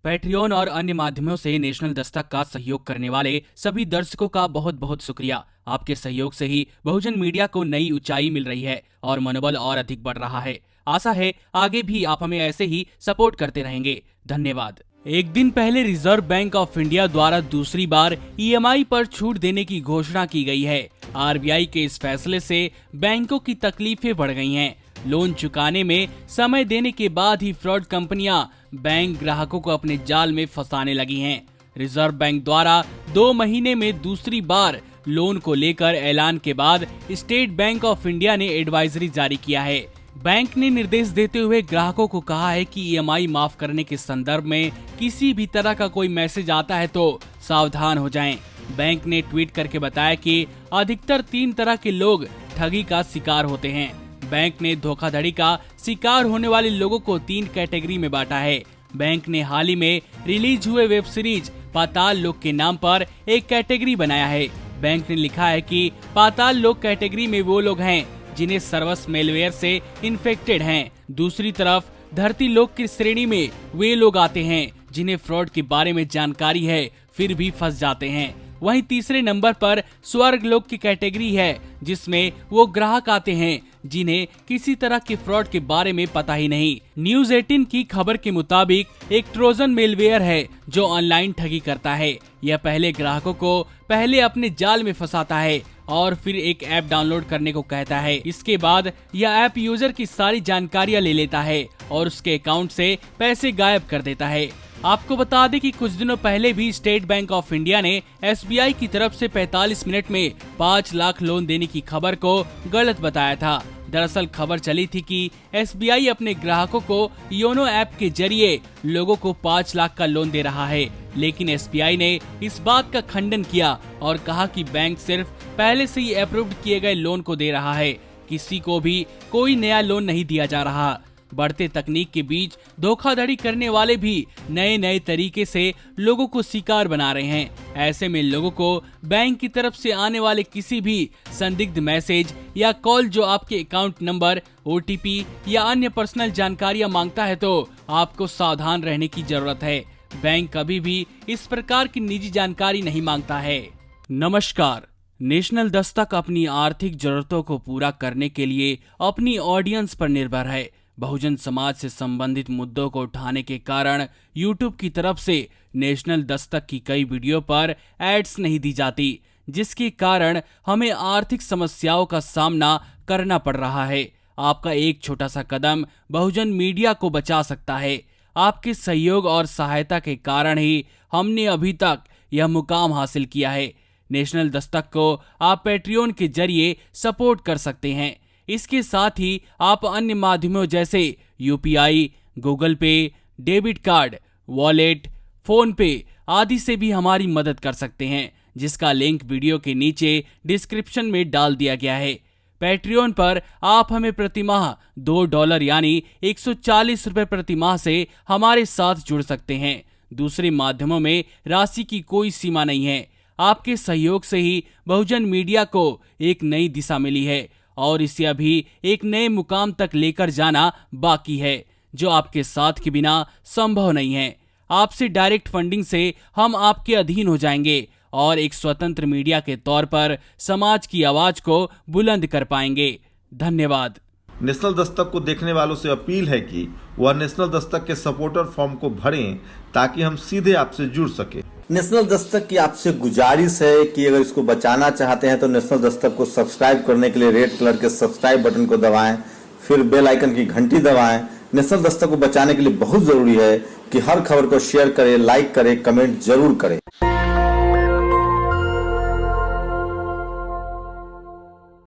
Patreon और अन्य माध्यमों से नेशनल दस्तक का सहयोग करने वाले सभी दर्शकों का बहुत बहुत शुक्रिया। आपके सहयोग से ही बहुजन मीडिया को नई ऊंचाई मिल रही है और मनोबल और अधिक बढ़ रहा है। आशा है आगे भी आप हमें ऐसे ही सपोर्ट करते रहेंगे। धन्यवाद। एक दिन पहले रिजर्व बैंक ऑफ इंडिया द्वारा दूसरी बार EMI पर छूट देने की घोषणा की गई है। RBI के इस फैसले से बैंकों की तकलीफें बढ़ गई हैं। लोन चुकाने में समय देने के बाद ही फ्रॉड कंपनियां बैंक ग्राहकों को अपने जाल में फंसाने लगी हैं। रिजर्व बैंक द्वारा 2 महीने में दूसरी बार लोन को लेकर ऐलान के बाद स्टेट बैंक ऑफ इंडिया ने एडवाइजरी जारी किया है। बैंक ने निर्देश देते हुए ग्राहकों को कहा है कि EMI माफ करने के संदर्भ में किसी भी तरह का कोई मैसेज आता है तो सावधान हो जाएं। बैंक ने ट्वीट करके बताया कि अधिकतर 3 तरह के लोग ठगी का शिकार होते हैं। बैंक ने धोखाधड़ी का शिकार होने वाले लोगों को 3 कैटेगरी में बांटा है। बैंक ने हाल ही में रिलीज हुए वेब सीरीज पाताल लोक के नाम पर एक कैटेगरी बनाया है। बैंक ने लिखा है कि पाताल लोक कैटेगरी में वो लोग हैं जिन्हें सर्वस मेलवेयर से इन्फेक्टेड हैं। दूसरी तरफ धरती लोक की श्रेणी में वे लोग आते हैं जिन्हें फ्रॉड के बारे में जानकारी है फिर भी फंस जाते हैं। वहीं तीसरे नंबर पर स्वर्ग लोक की कैटेगरी है जिसमें वो ग्राहक आते हैं जिन्हें किसी तरह के फ्रॉड के बारे में पता ही नहीं। न्यूज 18 की खबर के मुताबिक एक ट्रोजन मेलवेयर है जो ऑनलाइन ठगी करता है। यह पहले ग्राहकों को पहले अपने जाल में फंसाता है और फिर एक ऐप डाउनलोड करने को कहता है। इसके बाद यह ऐप यूजर की सारी जानकारियां ले लेता है और उसके अकाउंट से पैसे गायब कर देता है। आपको बता दें कि कुछ दिनों पहले भी स्टेट बैंक ऑफ इंडिया ने SBI की तरफ से 45 मिनट में 5 लाख लोन देने की खबर को गलत बताया था। दरअसल खबर चली थी कि SBI अपने ग्राहकों को योनो ऐप के जरिए लोगों को 5 लाख का लोन दे रहा है, लेकिन SBI ने इस बात का खंडन किया और कहा कि बैंक सिर्फ पहले से ही अप्रूव्ड किए गए लोन को दे रहा है, किसी को भी कोई नया लोन नहीं दिया जा रहा। बढ़ते तकनीक के बीच धोखाधड़ी करने वाले भी नए नए तरीके से लोगों को शिकार बना रहे हैं। ऐसे में लोगों को बैंक की तरफ से आने वाले किसी भी संदिग्ध मैसेज या कॉल जो आपके अकाउंट नंबर, OTP या अन्य पर्सनल जानकारियां मांगता है तो आपको सावधान रहने की जरूरत है। बैंक कभी भी इस प्रकार की निजी जानकारी नहीं मांगता है। नमस्कार। नेशनल दस्तक अपनी आर्थिक जरूरतों को पूरा करने के लिए अपनी ऑडियंस पर निर्भर है। बहुजन समाज से संबंधित मुद्दों को उठाने के कारण YouTube की तरफ से नेशनल दस्तक की कई वीडियो पर एड्स नहीं दी जाती, जिसके कारण हमें आर्थिक समस्याओं का सामना करना पड़ रहा है। आपका एक छोटा सा कदम बहुजन मीडिया को बचा सकता है। आपके सहयोग और सहायता के कारण ही हमने अभी तक यह मुकाम हासिल किया है। नेशनल दस्तक को आप पैट्रियन के जरिए सपोर्ट कर सकते हैं। इसके साथ ही आप अन्य माध्यमों जैसे UPI, गूगल पे, डेबिट कार्ड, वॉलेट, फोन पे आदि से भी हमारी मदद कर सकते हैं, जिसका लिंक वीडियो के नीचे डिस्क्रिप्शन में डाल दिया गया है। पैट्रियन पर आप हमें प्रतिमाह $2 यानी 140 रुपए प्रतिमाह से हमारे साथ जुड़ सकते हैं। दूसरे माध्यमों में राशि की कोई सीमा नहीं है। आपके सहयोग से ही बहुजन मीडिया को एक नई दिशा मिली है और इसे अभी एक नए मुकाम तक लेकर जाना बाकी है, जो आपके साथ के बिना संभव नहीं है। आपसे डायरेक्ट फंडिंग से हम आपके अधीन हो जाएंगे और एक स्वतंत्र मीडिया के तौर पर समाज की आवाज को बुलंद कर पाएंगे। धन्यवाद। नेशनल दस्तक को देखने वालों से अपील है कि वह नेशनल दस्तक के सपोर्टर फॉर्म को भरें ताकि हम सीधे आपसे जुड़ सके। नेशनल दस्तक की आपसे गुजारिश है कि अगर इसको बचाना चाहते हैं तो नेशनल दस्तक को सब्सक्राइब करने के लिए रेड कलर के सब्सक्राइब बटन को दबाएं, फिर बेल आइकन की घंटी दबाएं। नेशनल दस्तक को बचाने के लिए बहुत जरूरी है कि हर खबर को शेयर करें, लाइक करें, कमेंट जरूर करें।